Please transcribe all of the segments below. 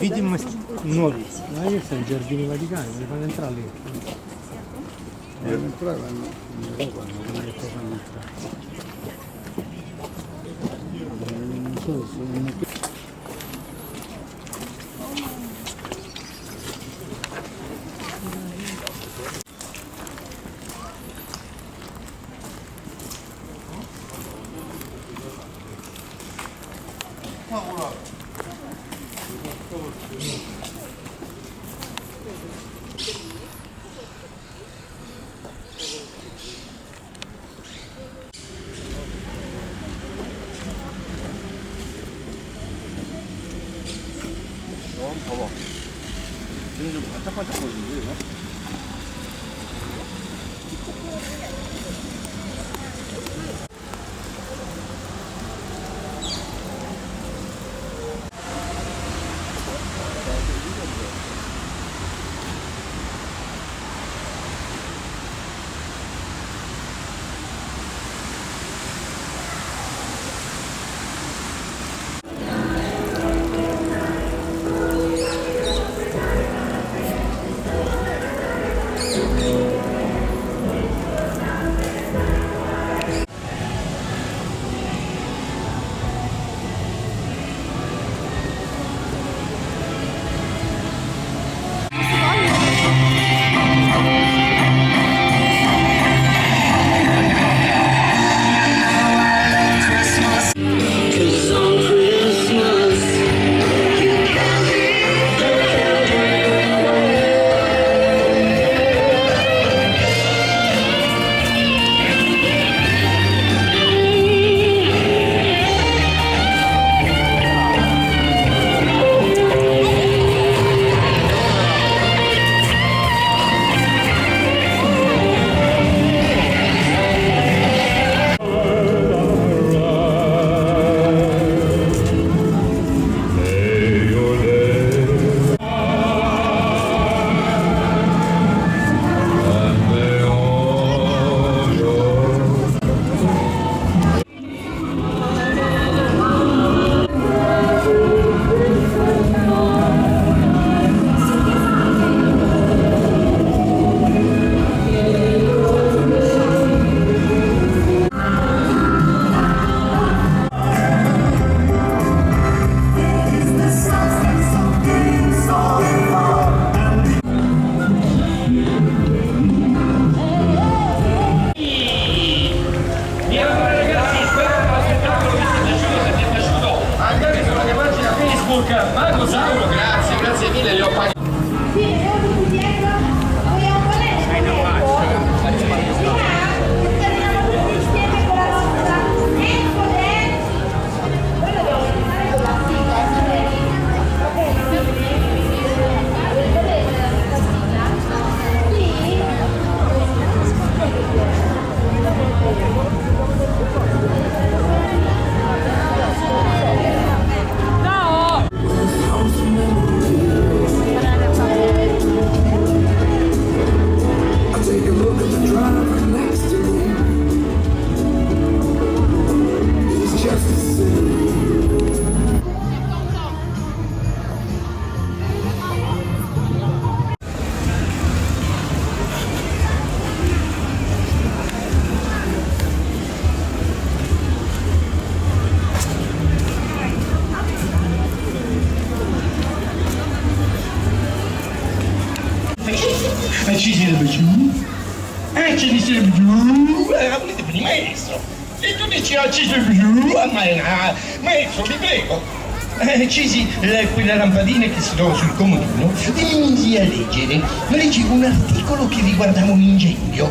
Видимо, nuovi. Ma io sono i giardini vaticani, mi fanno entrare lì. Devono entrare, non so fanno entrare. Non so se... 봐봐. 쟤는 좀 반짝반짝거리는데, 이거? Magosauro, grazie mille, le ho pagato. Sì, io tutti dietro, vogliamo torniamo tutti insieme con la nostra Enfode. Poi dobbiamo fare con la sigla, va bene? Ci sarebbe giù, ci sarebbe giù, volete per il maestro. E tu dici, ci sarebbe giù, maestro, vi prego. Cisi quella lampadina che si trova sul comodino e inizi a leggere. Leggi un articolo che riguardava un incendio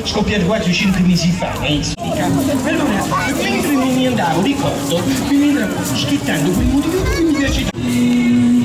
scoppiato quasi 5 mesi fa, maestro. Allora, mentre me ne andavo, ricordo, mi andavo schittando quel motivo che mi piace.